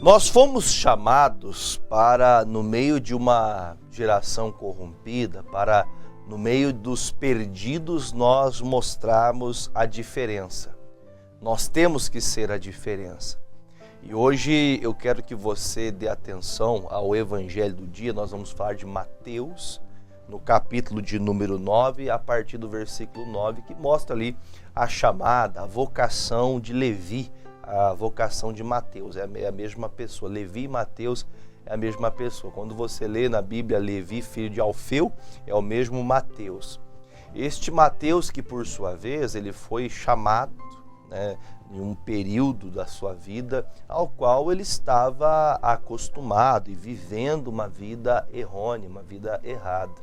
Nós fomos chamados para, no meio de uma geração corrompida, para, no meio dos perdidos, nós mostrarmos a diferença. Nós temos que ser a diferença. E hoje eu quero que você dê atenção ao Evangelho do dia. Nós vamos falar de Mateus, no capítulo de número 9, a partir do versículo 9, que mostra ali a chamada, a vocação de Levi, a vocação de Mateus. É a mesma pessoa. Levi e Mateus é a mesma pessoa. Quando você lê na Bíblia Levi, filho de Alfeu, é o mesmo Mateus. Este Mateus que, por sua vez, ele foi chamado, em um período da sua vida ao qual ele estava acostumado e vivendo uma vida errônea, uma vida errada.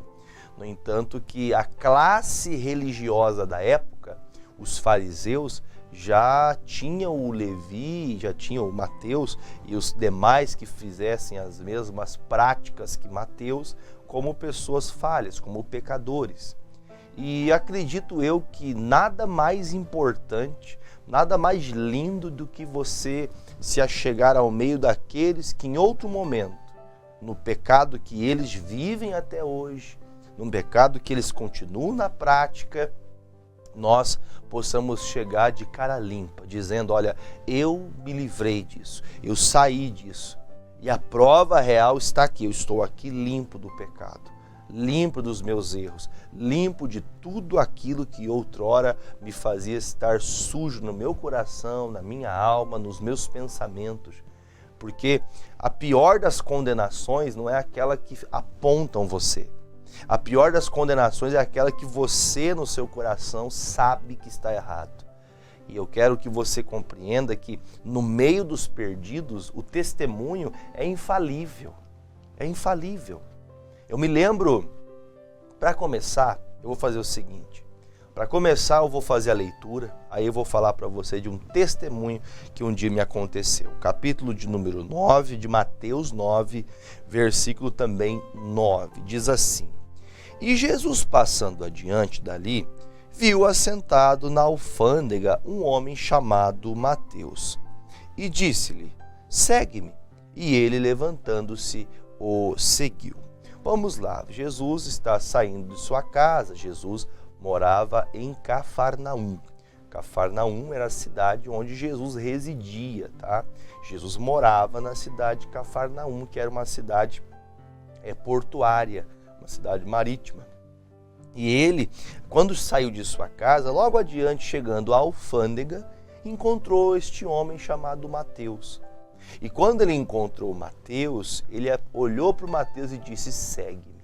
No entanto, que a classe religiosa da época, os fariseus, já tinham o Levi, já tinham o Mateus e os demais que fizessem as mesmas práticas que Mateus como pessoas falhas, como pecadores. E acredito eu que nada mais importante, nada mais lindo do que você se achegar ao meio daqueles que em outro momento, no pecado que eles vivem até hoje, num pecado que eles continuam na prática, nós possamos chegar de cara limpa, dizendo, olha, eu me livrei disso, eu saí disso. E a prova real está aqui, eu estou aqui limpo do pecado, limpo dos meus erros, limpo de tudo aquilo que outrora me fazia estar sujo no meu coração, na minha alma, nos meus pensamentos. Porque a pior das condenações não é aquela que apontam você. A pior das condenações é aquela que você, no seu coração, sabe que está errado. E eu quero que você compreenda que, no meio dos perdidos, o testemunho é infalível. É infalível. Eu me lembro, para começar, eu vou fazer o seguinte. Para começar, eu vou fazer a leitura, aí eu vou falar para você de um testemunho que um dia me aconteceu. Capítulo de número 9, de Mateus 9, versículo também 9, diz assim: E Jesus, passando adiante dali, viu assentado na alfândega um homem chamado Mateus, e disse-lhe, segue-me. E ele, levantando-se, o seguiu. Vamos lá, Jesus está saindo de sua casa, Jesus morava em Cafarnaum. Cafarnaum era a cidade onde Jesus residia, tá? Jesus morava na cidade de Cafarnaum, que era uma cidade portuária, uma cidade marítima. E ele, quando saiu de sua casa, logo adiante, chegando à alfândega, encontrou este homem chamado Mateus. E quando ele encontrou Mateus, ele olhou para o Mateus e disse, segue-me.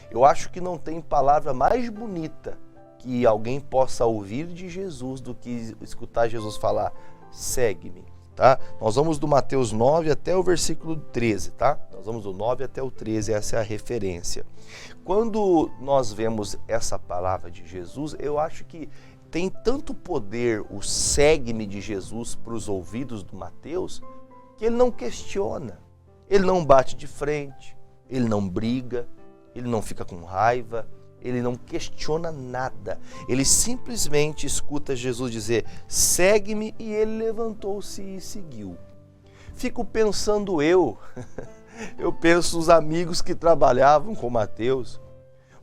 Eu acho que não tem palavra mais bonita que alguém possa ouvir de Jesus do que escutar Jesus falar, segue-me. Tá? Nós vamos do Mateus 9 até o versículo 13, tá? Nós vamos do 9 até o 13, essa é a referência. Quando nós vemos essa palavra de Jesus, eu acho que tem tanto poder o segue-me de Jesus para os ouvidos do Mateus, que ele não questiona, ele não bate de frente, ele não briga, ele não fica com raiva, ele não questiona nada. Ele simplesmente escuta Jesus dizer, segue-me, e ele levantou-se e seguiu. Fico pensando eu penso os amigos que trabalhavam com Mateus.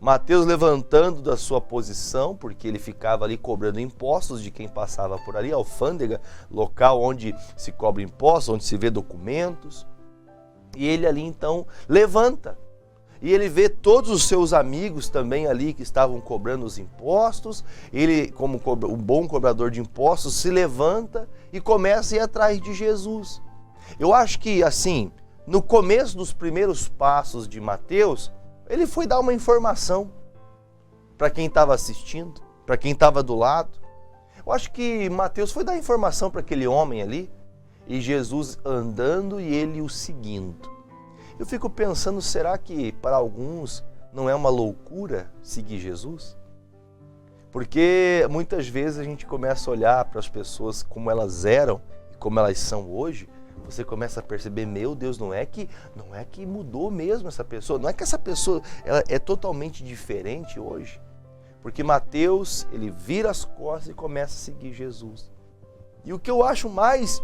Mateus levantando da sua posição, porque ele ficava ali cobrando impostos de quem passava por ali, alfândega, local onde se cobra impostos, onde se vê documentos. E ele ali então levanta. E ele vê todos os seus amigos também ali que estavam cobrando os impostos. Ele, como um bom cobrador de impostos, se levanta e começa a ir atrás de Jesus. Eu acho que, assim, no começo dos primeiros passos de Mateus, ele foi dar uma informação para quem estava assistindo, para quem estava do lado. Eu acho que Mateus foi dar informação para aquele homem ali, e Jesus andando e ele o seguindo. Eu fico pensando, será que para alguns não é uma loucura seguir Jesus? Porque muitas vezes a gente começa a olhar para as pessoas como elas eram e como elas são hoje, você começa a perceber, meu Deus, não é que mudou mesmo essa pessoa, não é que essa pessoa ela é totalmente diferente hoje. Porque Mateus, ele vira as costas e começa a seguir Jesus. E o que eu acho mais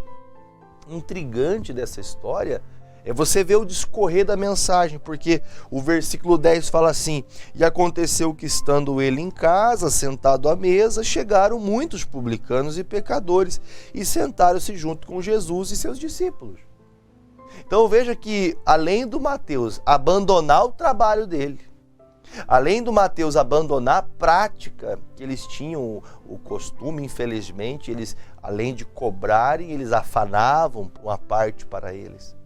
intrigante dessa história é você ver o discorrer da mensagem, porque o versículo 10 fala assim: e aconteceu que, estando ele em casa, sentado à mesa, chegaram muitos publicanos e pecadores e sentaram-se junto com Jesus e seus discípulos. Então veja que, além do Mateus abandonar o trabalho dele, além do Mateus abandonar a prática que eles tinham, o costume, infelizmente, eles, além de cobrarem, eles afanavam uma parte para eles.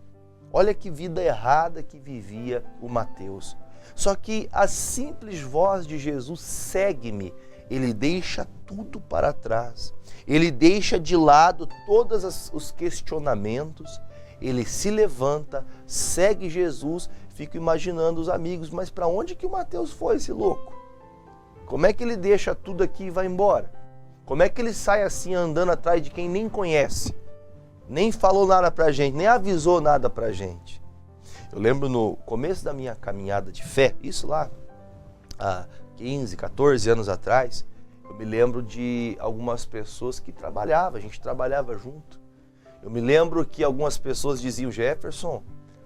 Olha que vida errada que vivia o Mateus. Só que a simples voz de Jesus, segue-me, ele deixa tudo para trás. Ele deixa de lado todos os questionamentos. Ele se levanta, segue Jesus. Fico imaginando os amigos, mas para onde que o Mateus foi, esse louco? Como é que ele deixa tudo aqui e vai embora? Como é que ele sai assim andando atrás de quem nem conhece? Nem falou nada pra gente, nem avisou nada pra gente. Eu lembro no começo da minha caminhada de fé, isso lá há 15, 14 anos atrás, eu me lembro de algumas pessoas que trabalhavam, a gente trabalhava junto. Eu me lembro que algumas pessoas diziam: Jefferson,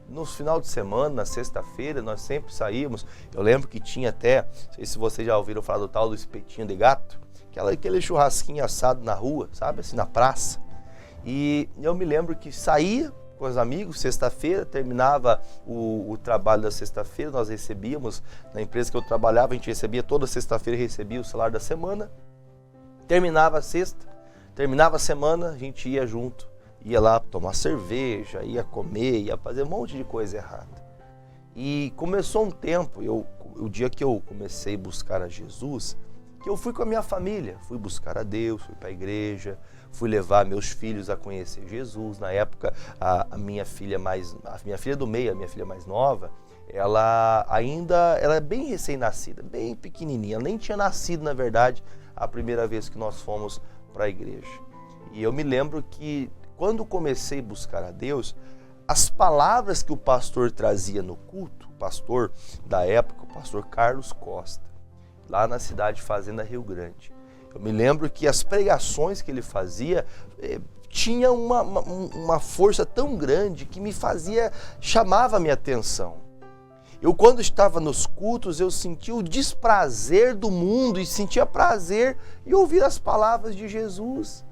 no final de semana, na sexta-feira, nós sempre saímos. Eu lembro que tinha até, não sei se vocês já ouviram falar do tal do espetinho de gato, aquele churrasquinho assado na rua, sabe, assim, na praça. E eu me lembro que saía com os amigos, sexta-feira, terminava o trabalho da sexta-feira, nós recebíamos, na empresa que eu trabalhava, a gente recebia toda sexta-feira, recebia o salário da semana. Terminava a sexta, terminava a semana, a gente ia junto, ia lá tomar cerveja, ia comer, ia fazer um monte de coisa errada. E começou um tempo, o dia que eu comecei a buscar a Jesus, que eu fui com a minha família, fui buscar a Deus, fui para a igreja, fui levar meus filhos a conhecer Jesus. Na época, a minha filha do meio, a minha filha mais nova, ela é bem recém-nascida, bem pequenininha, ela nem tinha nascido, na verdade, a primeira vez que nós fomos para a igreja. E eu me lembro que, quando comecei a buscar a Deus, as palavras que o pastor trazia no culto, o pastor da época, o pastor Carlos Costa, lá na cidade Fazenda Rio Grande, eu me lembro que as pregações que ele fazia tinha uma força tão grande que chamava a minha atenção. Eu, quando estava nos cultos, eu sentia o desprazer do mundo e sentia prazer em ouvir as palavras de Jesus.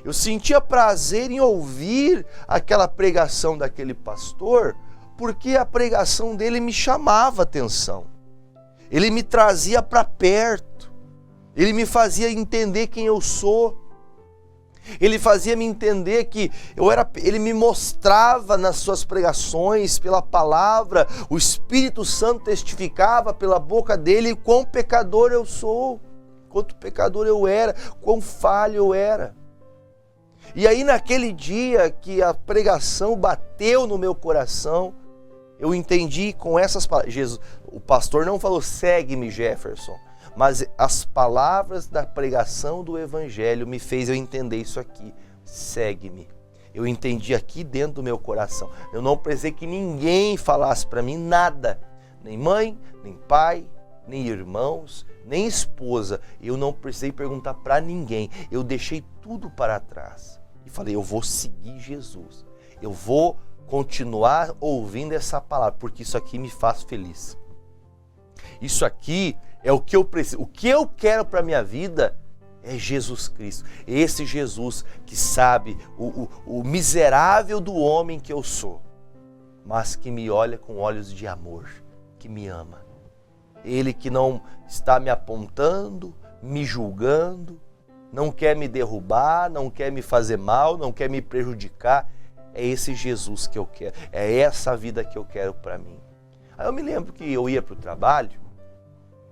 Eu sentia prazer em ouvir aquela pregação daquele pastor, porque a pregação dele me chamava a atenção. Ele me trazia para perto. Ele me fazia entender quem eu sou. Ele fazia me entender que ele me mostrava nas suas pregações, pela palavra, o Espírito Santo testificava pela boca dele quão pecador eu sou, quanto pecador eu era, quão falho eu era. E aí, naquele dia que a pregação bateu no meu coração, eu entendi com essas palavras. Jesus, o pastor não falou: segue-me, Jefferson, mas as palavras da pregação do Evangelho me fez eu entender isso aqui: segue-me. Eu entendi aqui dentro do meu coração. Eu não precisei que ninguém falasse para mim nada, nem mãe, nem pai, nem irmãos, nem esposa. Eu não precisei perguntar para ninguém. Eu deixei tudo para trás e falei: eu vou seguir Jesus. Eu vou continuar ouvindo essa palavra, porque isso aqui me faz feliz. Isso aqui é o que eu preciso. O que eu quero para a minha vida é Jesus Cristo. Esse Jesus que sabe o miserável do homem que eu sou, mas que me olha com olhos de amor, que me ama. Ele que não está me apontando, me julgando, não quer me derrubar, não quer me fazer mal, não quer me prejudicar. É esse Jesus que eu quero, é essa vida que eu quero para mim. Aí eu me lembro que eu ia para o trabalho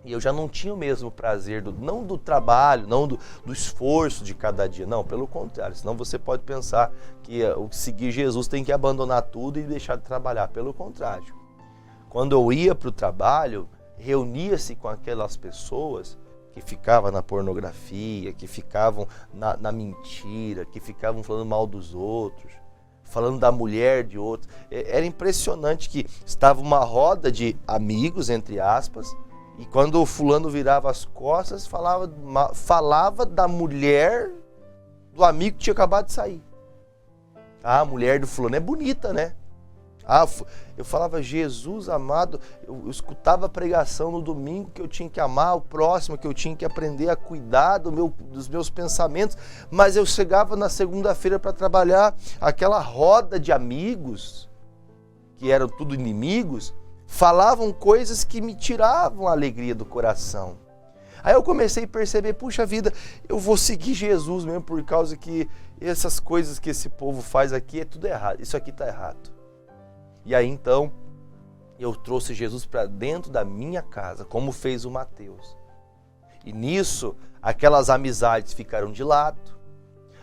e eu já não tinha o mesmo prazer, não do trabalho, não do esforço de cada dia, não, pelo contrário. Senão você pode pensar que o seguir Jesus tem que abandonar tudo e deixar de trabalhar. Pelo contrário. Quando eu ia para o trabalho, reunia-se com aquelas pessoas que ficavam na pornografia, que ficavam na mentira, que ficavam falando mal dos outros, falando da mulher de outros. Era impressionante que estava uma roda de amigos, entre aspas, e quando o fulano virava as costas, falava da mulher do amigo que tinha acabado de sair. Ah, a mulher do fulano é bonita, né? Ah, eu falava, Jesus amado, eu escutava a pregação no domingo que eu tinha que amar o próximo, que eu tinha que aprender a cuidar dos meus pensamentos, mas eu chegava na segunda-feira para trabalhar, aquela roda de amigos, que eram tudo inimigos, falavam coisas que me tiravam a alegria do coração. Aí eu comecei a perceber, puxa vida, eu vou seguir Jesus mesmo por causa que essas coisas que esse povo faz aqui é tudo errado, isso aqui está errado. E aí então eu trouxe Jesus para dentro da minha casa, como fez o Mateus. E nisso, aquelas amizades ficaram de lado.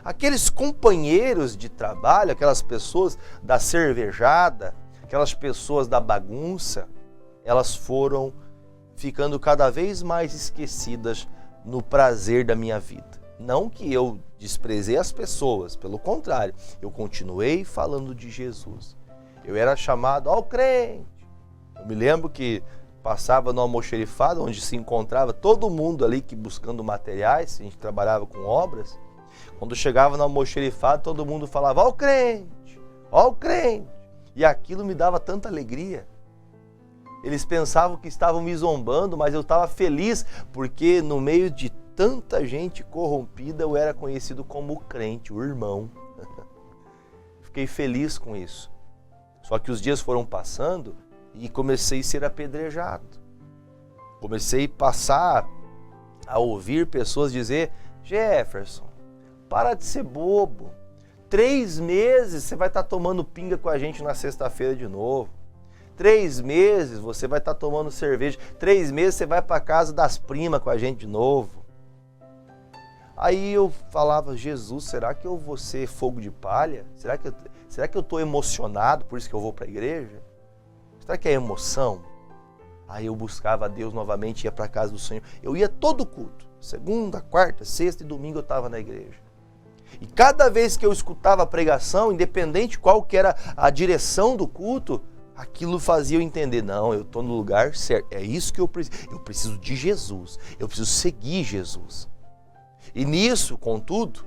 Aqueles companheiros de trabalho, aquelas pessoas da cervejada, aquelas pessoas da bagunça, elas foram ficando cada vez mais esquecidas no prazer da minha vida. Não que eu desprezei as pessoas, pelo contrário, eu continuei falando de Jesus. Eu era chamado ao crente. Eu me lembro que passava no almoxerifado, onde se encontrava todo mundo ali que buscando materiais, a gente trabalhava com obras. Quando chegava no almoxerifado, todo mundo falava, ó o crente, ó o crente. E aquilo me dava tanta alegria. Eles pensavam que estavam me zombando, mas eu estava feliz, porque no meio de tanta gente corrompida, eu era conhecido como o crente, o irmão. Fiquei feliz com isso. Só que os dias foram passando e comecei a ser apedrejado. Comecei a passar a ouvir pessoas dizer, Jefferson, para de ser bobo. 3 meses você vai estar tomando pinga com a gente na sexta-feira de novo. 3 meses você vai estar tomando cerveja. 3 meses você vai para casa das primas com a gente de novo. Aí eu falava, Jesus, será que eu vou ser fogo de palha? Será que eu estou emocionado, por isso que eu vou para a igreja? Será que é emoção? Aí eu buscava a Deus novamente, ia para a casa do Senhor. Eu ia todo culto. Segunda, quarta, sexta e domingo eu estava na igreja. E cada vez que eu escutava a pregação, independente qual que era a direção do culto, aquilo fazia eu entender, não, eu estou no lugar certo. É isso que eu preciso. Eu preciso de Jesus. Eu preciso seguir Jesus. E nisso, contudo,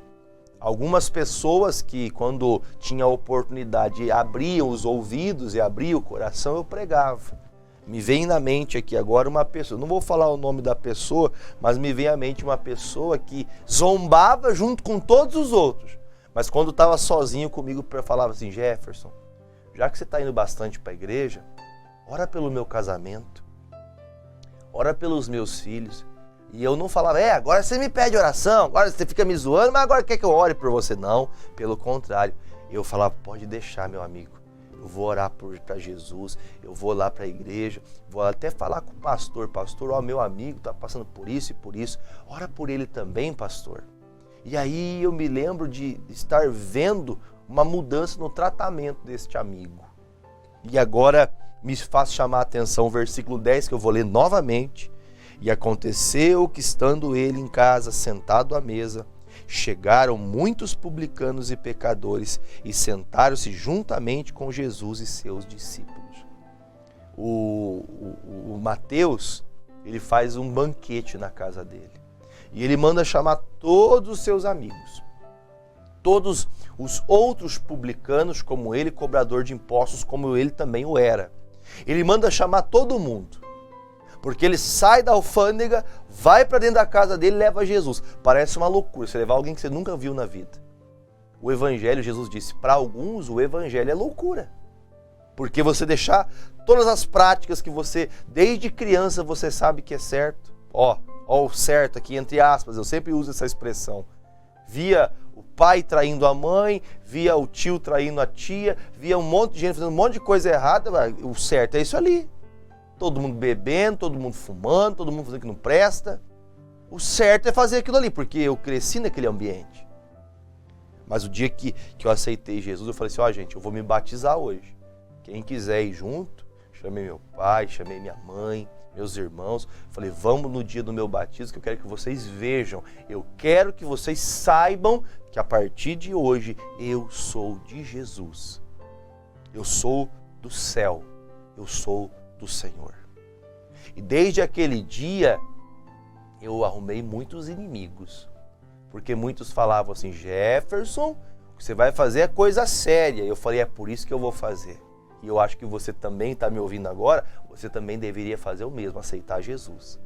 algumas pessoas que, quando tinha a oportunidade, abriam os ouvidos e abriam o coração, eu pregava. Me vem na mente aqui agora uma pessoa, não vou falar o nome da pessoa, mas me vem à mente uma pessoa que zombava junto com todos os outros. Mas quando estava sozinho comigo, falava assim, Jefferson, já que você está indo bastante para a igreja, ora pelo meu casamento, ora pelos meus filhos. E eu não falava, agora você me pede oração, agora você fica me zoando, mas agora quer que eu ore por você? Não, pelo contrário. Eu falava, pode deixar, meu amigo. Eu vou orar para Jesus, eu vou lá para a igreja, vou até falar com o pastor. Pastor, ó, meu amigo está passando por isso e por isso. Ora por ele também, pastor. E aí eu me lembro de estar vendo uma mudança no tratamento deste amigo. E agora me faz chamar a atenção o versículo 10, que eu vou ler novamente. E aconteceu que, estando ele em casa, sentado à mesa, chegaram muitos publicanos e pecadores e sentaram-se juntamente com Jesus e seus discípulos. O Mateus, ele faz um banquete na casa dele. E ele manda chamar todos os seus amigos. Todos os outros publicanos como ele, cobrador de impostos como ele também o era. Ele manda chamar todo mundo. Porque ele sai da alfândega, vai para dentro da casa dele e leva Jesus. Parece uma loucura, você levar alguém que você nunca viu na vida. O evangelho, Jesus disse, para alguns o evangelho é loucura. Porque você deixar todas as práticas que você, desde criança, você sabe que é certo. Ó o certo aqui, entre aspas, eu sempre uso essa expressão. Via o pai traindo a mãe, via o tio traindo a tia, via um monte de gente fazendo um monte de coisa errada, o certo é isso ali. Todo mundo bebendo, todo mundo fumando, todo mundo fazendo o que não presta. O certo é fazer aquilo ali, porque eu cresci naquele ambiente. Mas o dia que eu aceitei Jesus, eu falei assim, gente, eu vou me batizar hoje. Quem quiser ir junto, chamei meu pai, chamei minha mãe, meus irmãos. Falei, vamos no dia do meu batismo, que eu quero que vocês vejam. Eu quero que vocês saibam que a partir de hoje eu sou de Jesus. Eu sou do céu. Eu sou do Senhor. E desde aquele dia eu arrumei muitos inimigos, porque muitos falavam assim, Jefferson, o que que você vai fazer é coisa séria. Eu falei, é por isso que eu vou fazer. E eu acho que você também está me ouvindo agora, você também deveria fazer o mesmo, aceitar Jesus.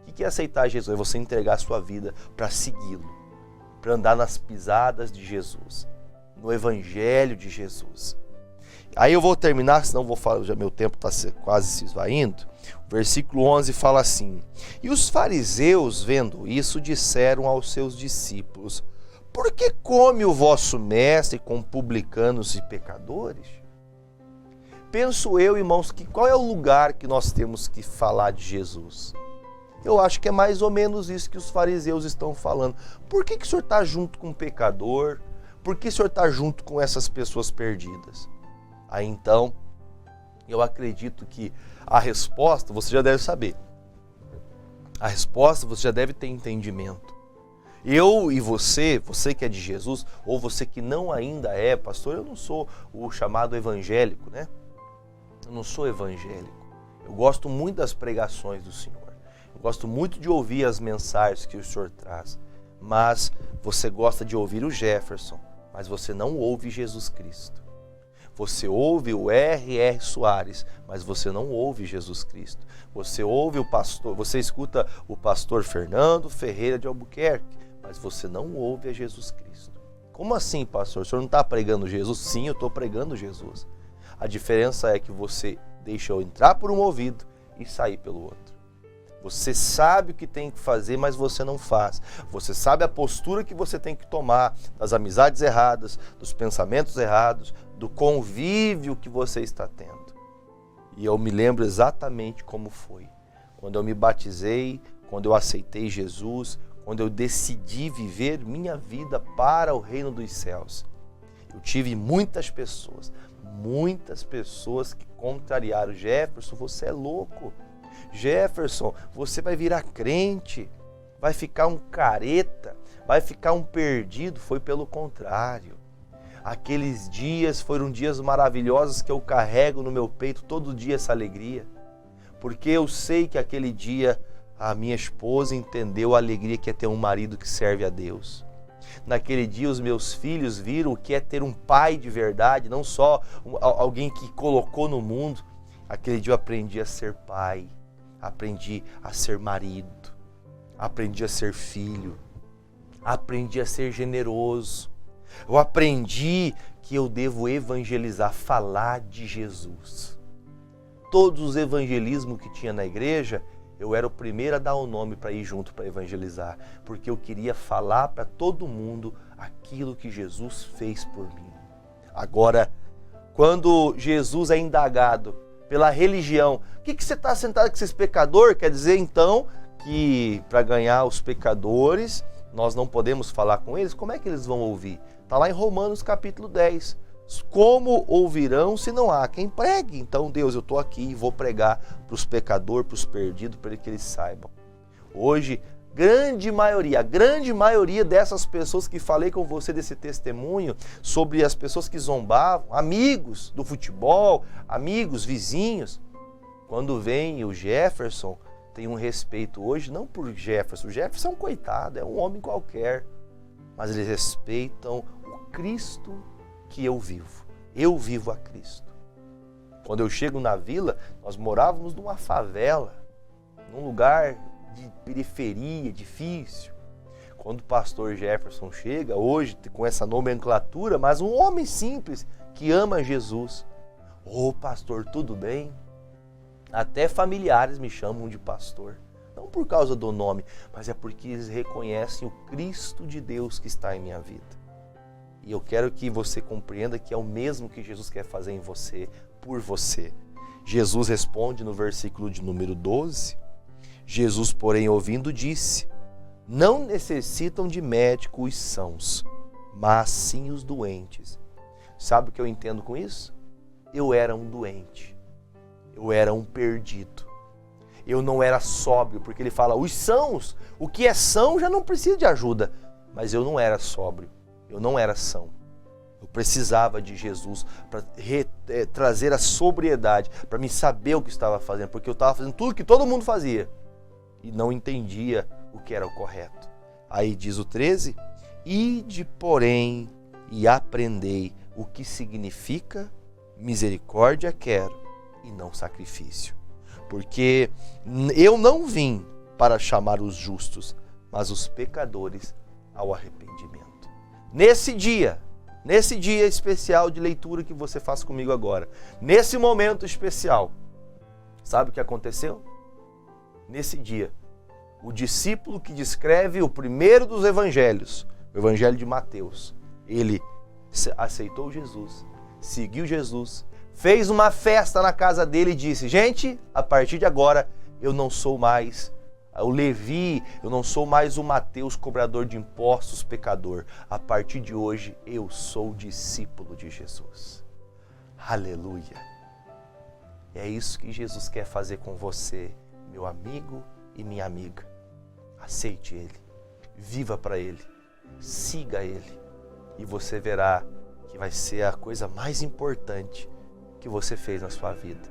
O que é aceitar Jesus? É você entregar a sua vida para segui-lo, para andar nas pisadas de Jesus, no Evangelho de Jesus. Aí eu vou terminar, senão vou falar, já meu tempo está quase se esvaindo. O versículo 11 fala assim: E os fariseus, vendo isso, disseram aos seus discípulos: Por que come o vosso mestre com publicanos e pecadores? Penso eu, irmãos, que qual é o lugar que nós temos que falar de Jesus? Eu acho que é mais ou menos isso que os fariseus estão falando. Por que o senhor está junto com o pecador? Por que o senhor está junto com essas pessoas perdidas? Aí então, eu acredito que a resposta você já deve saber. A resposta você já deve ter entendimento. Eu e você que é de Jesus, ou você que não ainda é, pastor, eu não sou o chamado evangélico, né? Eu não sou evangélico. Eu gosto muito das pregações do Senhor. Eu gosto muito de ouvir as mensagens que o Senhor traz. Mas você gosta de ouvir o Jefferson, mas você não ouve Jesus Cristo. Você ouve o R.R. Soares, mas você não ouve Jesus Cristo. Você ouve o pastor, você escuta o pastor Fernando Ferreira de Albuquerque, mas você não ouve a Jesus Cristo. Como assim, pastor? O senhor não está pregando Jesus? Sim, eu estou pregando Jesus. A diferença é que você deixa eu entrar por um ouvido e sair pelo outro. Você sabe o que tem que fazer, mas você não faz. Você sabe a postura que você tem que tomar das amizades erradas, dos pensamentos errados, do convívio que você está tendo. E eu me lembro exatamente como foi. Quando eu me batizei, quando eu aceitei Jesus, quando eu decidi viver minha vida para o reino dos céus. Eu tive muitas pessoas que contrariaram. Jefferson, você é louco. Jefferson, você vai virar crente, vai ficar um careta, vai ficar um perdido. Foi pelo contrário. Aqueles dias foram dias maravilhosos que eu carrego no meu peito todo dia essa alegria. Porque eu sei que aquele dia a minha esposa entendeu a alegria que é ter um marido que serve a Deus. Naquele dia os meus filhos viram o que é ter um pai de verdade, não só alguém que colocou no mundo. Aquele dia eu aprendi a ser pai, aprendi a ser marido, aprendi a ser filho, aprendi a ser generoso. Eu aprendi que eu devo evangelizar, falar de Jesus. Todos os evangelismos que tinha na igreja, eu era o primeiro a dar o nome para ir junto para evangelizar, porque eu queria falar para todo mundo aquilo que Jesus fez por mim. Agora, quando Jesus é indagado pela religião, o que você está sentado com esses pecadores? Quer dizer então que para ganhar os pecadores, nós não podemos falar com eles? Como é que eles vão ouvir? Está lá em Romanos capítulo 10. Como ouvirão se não há quem pregue? Então, Deus, eu estou aqui e vou pregar para os pecadores, para os perdidos, para que eles saibam. Hoje, a grande maioria dessas pessoas que falei com você desse testemunho, sobre as pessoas que zombavam, amigos do futebol, amigos, vizinhos, quando vem o Jefferson, tem um respeito hoje, não por Jefferson. O Jefferson é um coitado, é um homem qualquer, mas eles respeitam o Cristo que eu vivo a Cristo. Quando eu chego na vila, nós morávamos numa favela, num lugar de periferia, difícil. Quando o pastor Jefferson chega, hoje com essa nomenclatura, mas um homem simples que ama Jesus. Ô pastor, tudo bem? Até familiares me chamam de pastor. Não por causa do nome, mas é porque eles reconhecem o Cristo de Deus que está em minha vida. E eu quero que você compreenda que é o mesmo que Jesus quer fazer em você, por você. Jesus responde no versículo de número 12. Jesus, porém, ouvindo, disse: Não necessitam de médico os sãos, mas sim os doentes. Sabe o que eu entendo com isso? Eu era um doente. Eu era um perdido. Eu não era sóbrio, porque ele fala, os sãos, o que é são já não precisa de ajuda. Mas eu não era sóbrio. Eu não era são. Eu precisava de Jesus para trazer a sobriedade, para me saber o que estava fazendo, porque eu estava fazendo tudo que todo mundo fazia e não entendia o que era o correto. Aí diz o 13, ide, porém, e aprendei o que significa misericórdia quero e não sacrifício. Porque eu não vim para chamar os justos, mas os pecadores ao arrependimento. Nesse dia especial de leitura que você faz comigo agora, nesse momento especial, sabe o que aconteceu? Nesse dia, o discípulo que descreve o primeiro dos evangelhos, o evangelho de Mateus, ele aceitou Jesus, seguiu Jesus, fez uma festa na casa dele e disse: gente, a partir de agora eu não sou mais o Levi, eu não sou mais o Mateus, cobrador de impostos, pecador. A partir de hoje eu sou discípulo de Jesus. Aleluia! É isso que Jesus quer fazer com você, meu amigo e minha amiga. Aceite Ele, viva para Ele, siga Ele e você verá que vai ser a coisa mais importante que você fez na sua vida.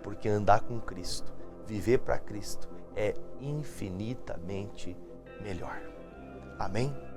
Porque andar com Cristo, viver para Cristo é infinitamente melhor. Amém?